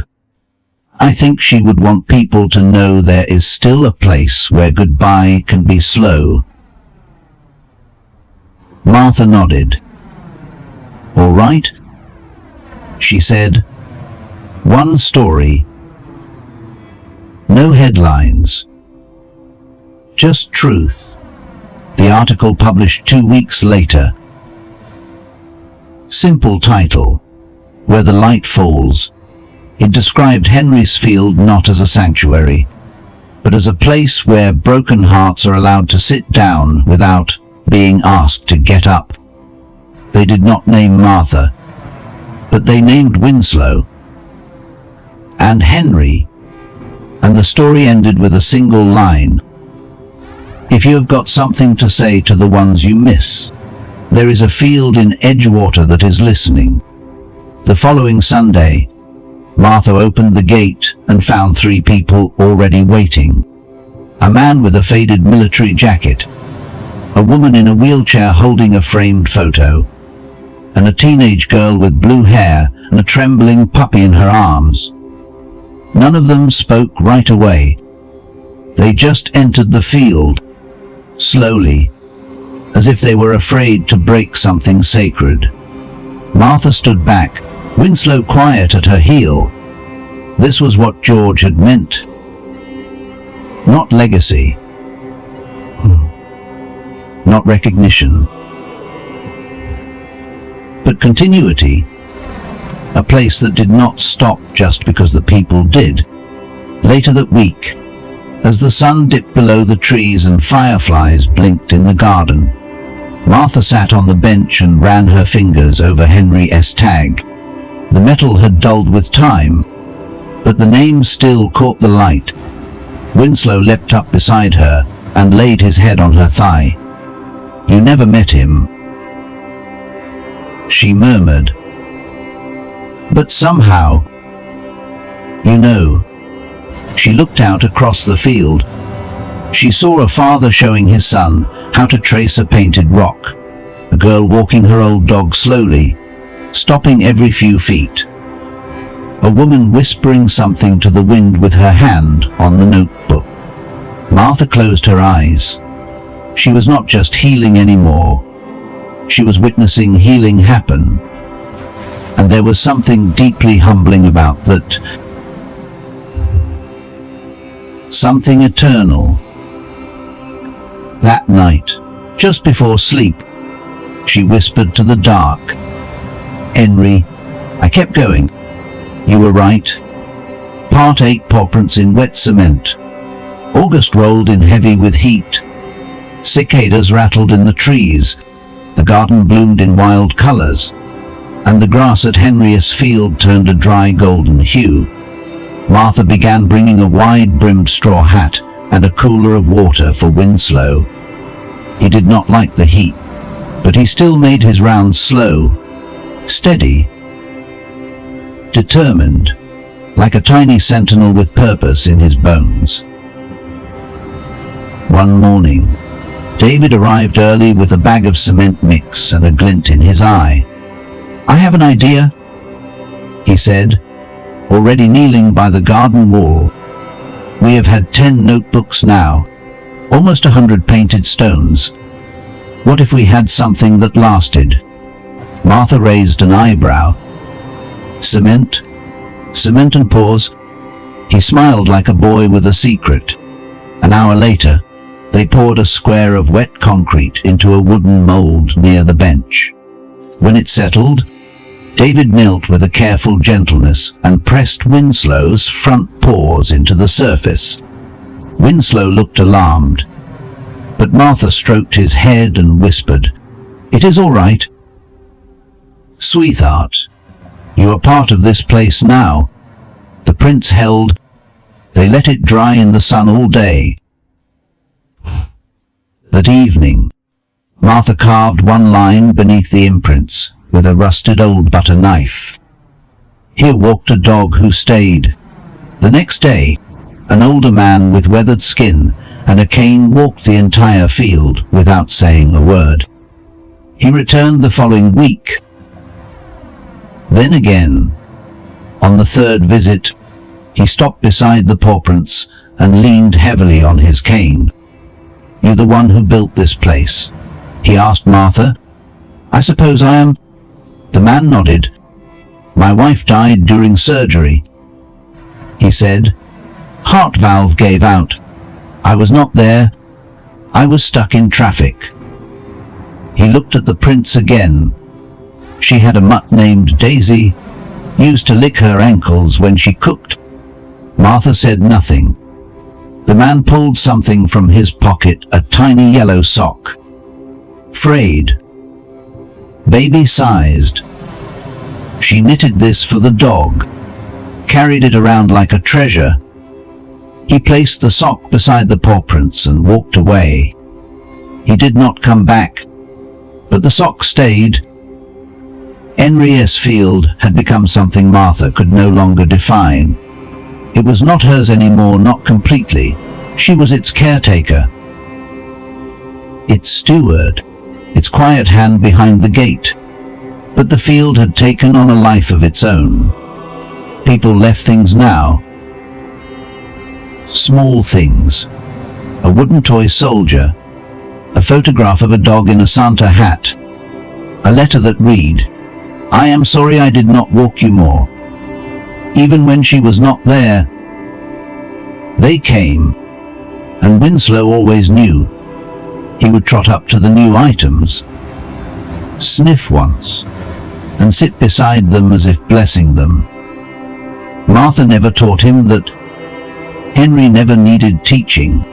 I think she would want people to know there is still a place where goodbye can be slow." Martha nodded. "All right," she said. "One story. No headlines. Just truth." The article published 2 weeks later. Simple title, "Where the Light Falls." It described Henry's Field not as a sanctuary, but as a place where broken hearts are allowed to sit down without being asked to get up. They did not name Martha, but they named Winslow and Henry, and the story ended with a single line: "If you have got something to say to the ones you miss, there is a field in Edgewater that is listening." The following Sunday, Martha opened the gate and found 3 people already waiting. A man with a faded military jacket, a woman in a wheelchair holding a framed photo, and a teenage girl with blue hair and a trembling puppy in her arms. None of them spoke right away. They just entered the field, slowly, as if they were afraid to break something sacred. Martha stood back, Winslow quiet at her heel. This was what George had meant. Not legacy. Not recognition. But continuity. A place that did not stop just because the people did. Later that week, as the sun dipped below the trees and fireflies blinked in the garden, Martha sat on the bench and ran her fingers over Henry S. tag. The metal had dulled with time, but the name still caught the light. Winslow leapt up beside her and laid his head on her thigh. "You never met him," she murmured. "But somehow, you know." She looked out across the field. She saw a father showing his son how to trace a painted rock, a girl walking her old dog slowly, stopping every few feet, a woman whispering something to the wind with her hand on the notebook. Martha closed her eyes. She was not just healing anymore. She was witnessing healing happen. And there was something deeply humbling about that. Something eternal. That night, just before sleep, she whispered to the dark, "Henry, I kept going. You were right." Part 8 paw prints in wet cement. August rolled in heavy with heat. Cicadas rattled in the trees. The garden bloomed in wild colors, and the grass at Henry's Field turned a dry golden hue. Martha began bringing a wide-brimmed straw hat and a cooler of water for Winslow. He did not like the heat, but he still made his rounds slow, steady, determined, like a tiny sentinel with purpose in his bones. One morning, David arrived early with a bag of cement mix and a glint in his eye. "I have an idea," he said, already kneeling by the garden wall. "We have had 10 notebooks now, almost 100 painted stones. What if we had something that lasted?" Martha raised an eyebrow. "Cement? Cement and paws?" He smiled like a boy with a secret. An hour later, They poured a square of wet concrete into a wooden mold near the bench. When it settled, David knelt with a careful gentleness and pressed Winslow's front paws into the surface. Winslow looked alarmed, but Martha stroked his head and whispered, "It is all right. Sweetheart, you are part of this place now." The prints held. They let it dry in the sun all day. That evening, Martha carved one line beneath the imprints with a rusted old butter knife. Here walked a dog who stayed. The next day, an older man with weathered skin and a cane walked the entire field without saying a word. He returned the following week. Then again. On the third visit, he stopped beside the paw prints and leaned heavily on his cane. "You the one who built this place?" he asked Martha. "I suppose I am." The man nodded. "My wife died during surgery," he said. "Heart valve gave out. I was not there. I was stuck in traffic." He looked at the prints again. She had a mutt named Daisy, used to lick her ankles when she cooked. Martha said nothing. The man pulled something from his pocket, a tiny yellow sock. Frayed. Baby-sized. She knitted this for the dog, carried it around like a treasure. He placed the sock beside the paw prints and walked away. He did not come back, but the sock stayed. Henry S. Field had become something Martha could no longer define. It was not hers anymore, not completely. She was its caretaker, its steward, its quiet hand behind the gate. But the field had taken on a life of its own. People left things now. Small things. A wooden toy soldier. A photograph of a dog in a Santa hat. A letter that read, "I am sorry I did not walk you more." Even when she was not there, they came, and Winslow always knew. He would trot up to the new items, sniff once, and sit beside them as if blessing them. Martha never taught him that. Henry never needed teaching.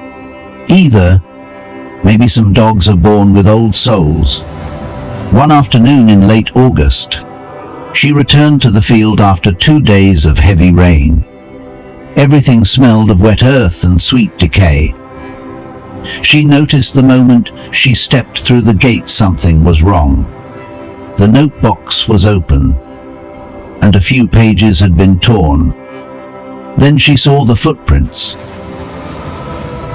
Either. Maybe some dogs are born with old souls. One afternoon in late August, she returned to the field after 2 days of heavy rain. Everything smelled of wet earth and sweet decay. She noticed the moment she stepped through the gate something was wrong. The notebox was open, and a few pages had been torn. Then she saw the footprints.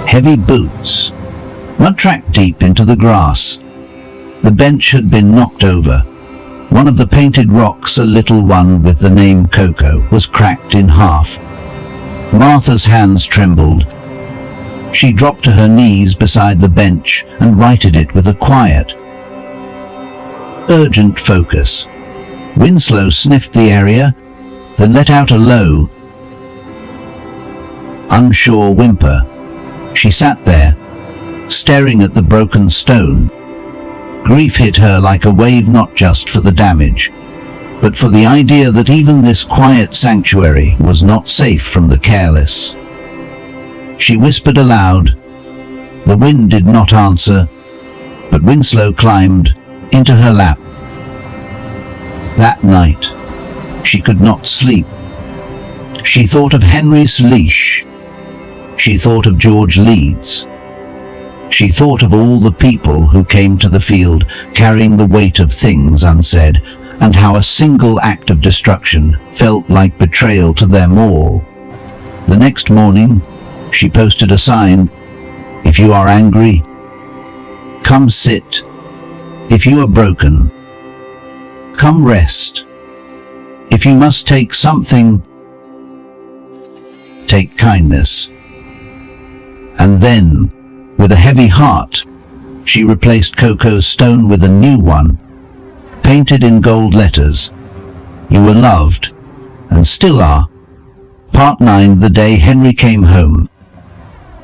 Heavy boots, mud tracked deep into the grass. The bench had been knocked over. One of the painted rocks, a little one with the name Coco, was cracked in half. Martha's hands trembled. She dropped to her knees beside the bench and righted it with a quiet, urgent focus. Winslow sniffed the area, then let out a low, unsure whimper. She sat there, staring at the broken stone. Grief hit her like a wave, not just for the damage, but for the idea that even this quiet sanctuary was not safe from the careless. She whispered aloud. The wind did not answer, but Winslow climbed into her lap. That night, she could not sleep. She thought of Henry's leash. She thought of George Leeds. She thought of all the people who came to the field carrying the weight of things unsaid, and how a single act of destruction felt like betrayal to them all. The next morning, she posted a sign, "If you are angry, come sit. If you are broken, come rest. If you must take something, take kindness." And then, with a heavy heart, she replaced Coco's stone with a new one, painted in gold letters. "You were loved, and still are." Part 9. The day Henry came home.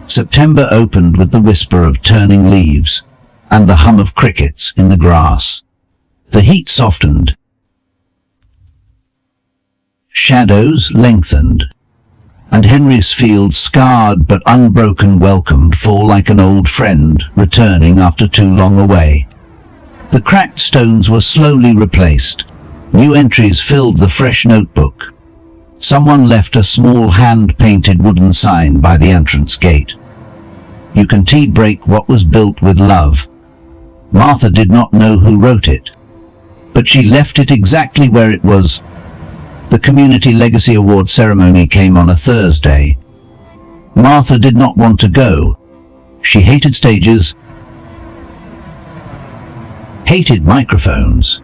September opened with the whisper of turning leaves and the hum of crickets in the grass. The heat softened. Shadows lengthened, and Henry's field, scarred but unbroken, welcomed fall like an old friend returning after too long away. The cracked stones were slowly replaced. New entries filled the fresh notebook. Someone left a small hand-painted wooden sign by the entrance gate. "You can tea break what was built with love." Martha did not know who wrote it, but she left it exactly where it was. The Community Legacy Award ceremony came on a Thursday. Martha did not want to go. She hated stages, hated microphones,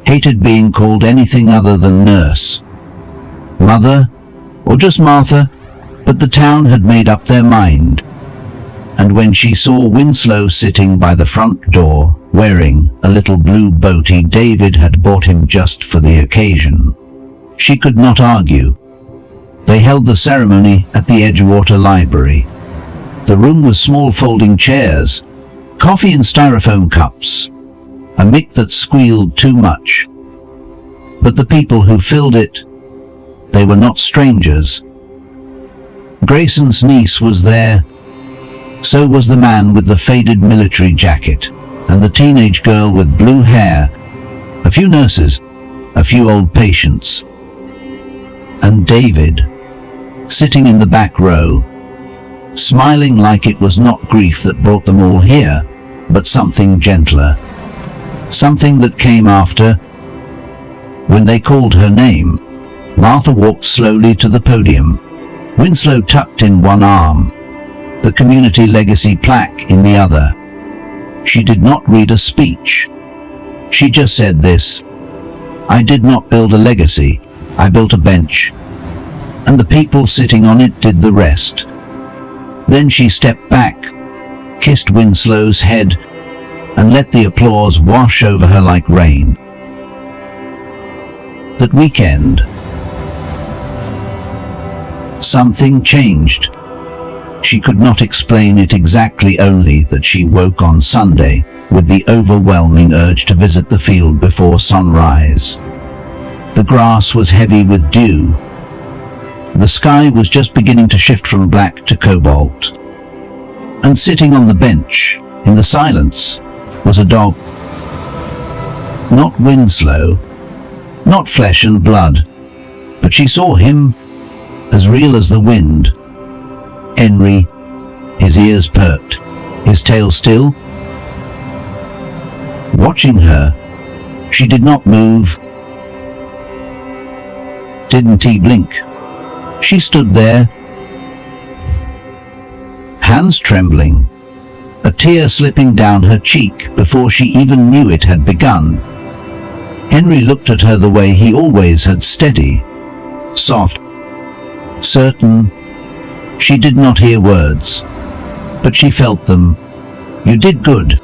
hated being called anything other than nurse, mother, or just Martha, but the town had made up their mind. And when she saw Winslow sitting by the front door, wearing a little blue boatie David had bought him just for the occasion, she could not argue. They held the ceremony at the Edgewater Library. The room was small folding chairs, coffee in styrofoam cups, a mic that squealed too much. But the people who filled it, they were not strangers. Grayson's niece was there. So was the man with the faded military jacket, and the teenage girl with blue hair, a few nurses, a few old patients, and David, sitting in the back row, smiling like it was not grief that brought them all here, but something gentler, something that came after. When they called her name, Martha walked slowly to the podium, Winslow tucked in one arm, the Community Legacy plaque in the other. She did not read a speech. She just said this: "I did not build a legacy, I built a bench, and the people sitting on it did the rest." Then she stepped back, kissed Winslow's head, and let the applause wash over her like rain. That weekend, something changed. She could not explain it exactly, only that she woke on Sunday with the overwhelming urge to visit the field before sunrise. The grass was heavy with dew. The sky was just beginning to shift from black to cobalt. And sitting on the bench, in the silence, was a dog. Not Winslow, not flesh and blood, but she saw him, as real as the wind. Henry, his ears perked, his tail still. Watching her, she did not move. Didn't he blink? She stood there, hands trembling, a tear slipping down her cheek before she even knew it had begun. Henry looked at her the way he always had, steady, soft, certain. She did not hear words, but she felt them. "You did good,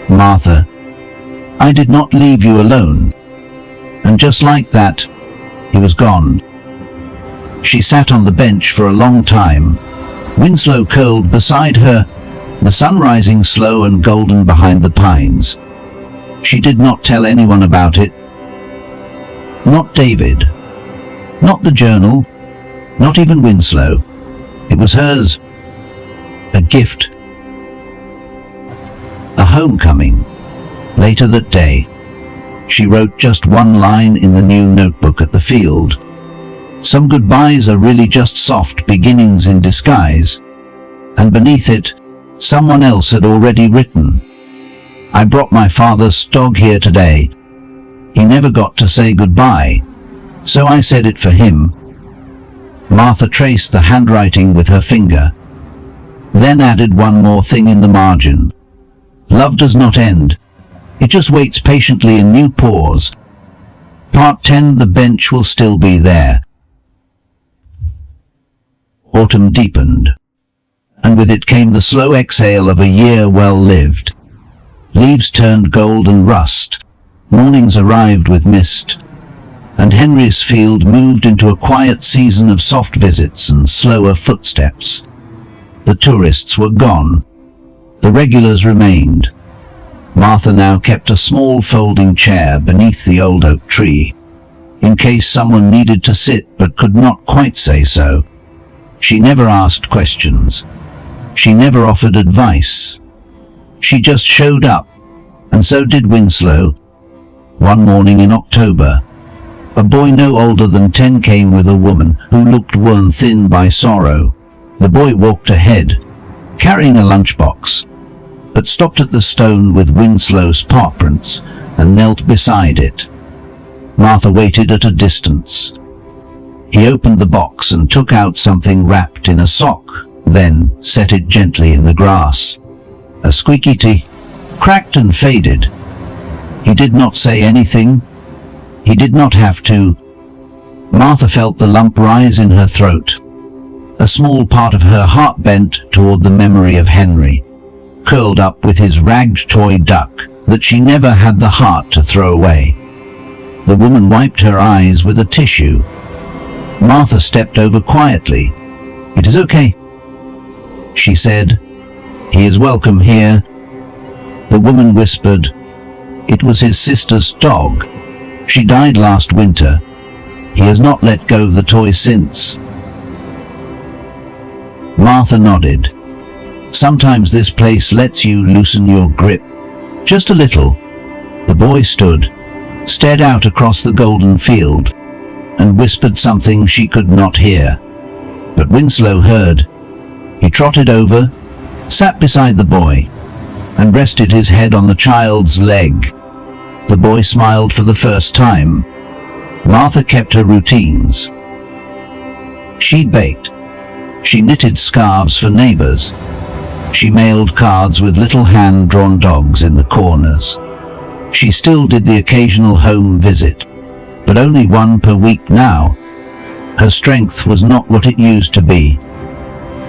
Martha. I did not leave you alone." And just like that, he was gone. She sat on the bench for a long time, Winslow curled beside her, the sun rising slow and golden behind the pines. She did not tell anyone about it. Not David, not the journal, not even Winslow. It was hers, a gift, a homecoming. Later that day, she wrote just one line in the new notebook at the field. Some goodbyes are really just soft beginnings in disguise. And beneath it, someone else had already written, "I brought my father's dog here today. He never got to say goodbye, so I said it for him." Martha traced the handwriting with her finger, then added one more thing in the margin. "Love does not end. It just waits patiently in new paws. Part 10, the bench will still be there." Autumn deepened, and with it came the slow exhale of a year well lived. Leaves turned gold and rust. Mornings arrived with mist, and Henry's field moved into a quiet season of soft visits and slower footsteps. The tourists were gone. The regulars remained. Martha now kept a small folding chair beneath the old oak tree, in case someone needed to sit but could not quite say so. She never asked questions. She never offered advice. She just showed up, and so did Winslow. One morning in October, a boy no older than 10 came with a woman who looked worn thin by sorrow. The boy walked ahead, carrying a lunchbox, but stopped at the stone with Winslow's paw prints and knelt beside it. Martha waited at a distance. He opened the box and took out something wrapped in a sock, then set it gently in the grass. A squeaky tee, cracked and faded. He did not say anything. He did not have to. Martha felt the lump rise in her throat. A small part of her heart bent toward the memory of Henry, curled up with his ragged toy duck that she never had the heart to throw away. The woman wiped her eyes with a tissue. Martha stepped over quietly. "It is okay," she said. "He is welcome here." The woman whispered, "It was his sister's dog. She died last winter. He has not let go of the toy since." Martha nodded. "Sometimes this place lets you loosen your grip. Just a little." The boy stood, stared out across the golden field, and whispered something she could not hear. But Winslow heard. He trotted over, sat beside the boy, and rested his head on the child's leg. The boy smiled for the first time. Martha kept her routines. She baked. She knitted scarves for neighbors. She mailed cards with little hand-drawn dogs in the corners. She still did the occasional home visit, but only one per week now. Her strength was not what it used to be,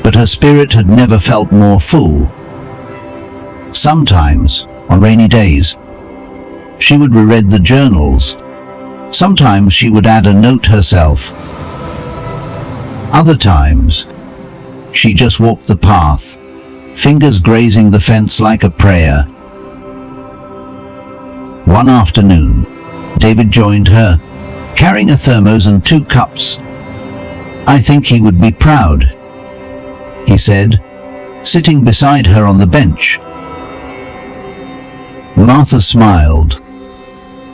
but her spirit had never felt more full. Sometimes, on rainy days, she would reread the journals. Sometimes she would add a note herself. Other times, she just walked the path, fingers grazing the fence like a prayer. One afternoon, David joined her, carrying a thermos and 2 cups. "I think he would be proud," he said, sitting beside her on the bench. Martha smiled.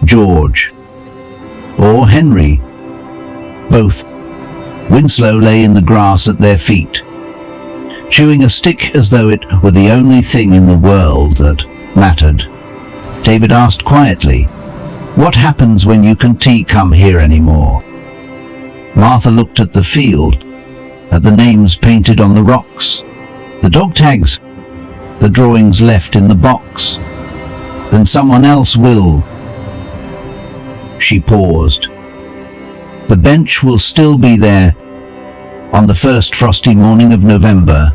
"George. Or Henry. Both." Winslow lay in the grass at their feet, chewing a stick as though it were the only thing in the world that mattered. David asked quietly, "What happens when you can't come here anymore?" Martha looked at the field, at the names painted on the rocks, the dog tags, the drawings left in the box. "Then someone else will." She paused. "The bench will still be there on the first frosty morning of November."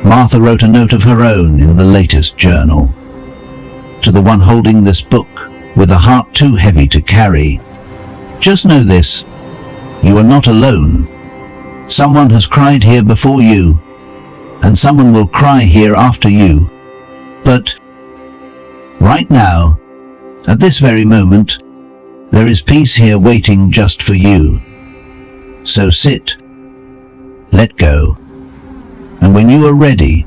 Martha wrote a note of her own in the latest journal. "To the one holding this book, with a heart too heavy to carry, just know this, you are not alone. Someone has cried here before you, and someone will cry here after you. But right now, at this very moment, there is peace here waiting just for you. So sit, let go, and when you are ready,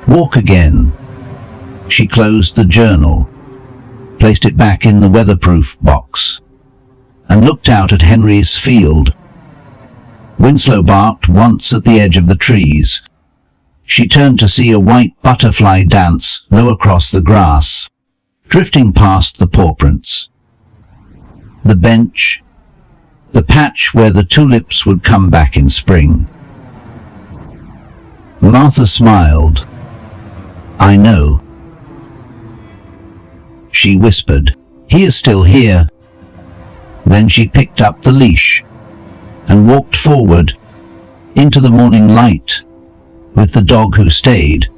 walk again." She closed the journal, placed it back in the weatherproof box, and looked out at Henry's field. Winslow barked once at the edge of the trees. She turned to see a white butterfly dance low across the grass, drifting past the paw prints. The bench, the patch where the tulips would come back in spring. Martha smiled. "I know," she whispered. "He is still here." Then she picked up the leash and walked forward into the morning light with the dog who stayed.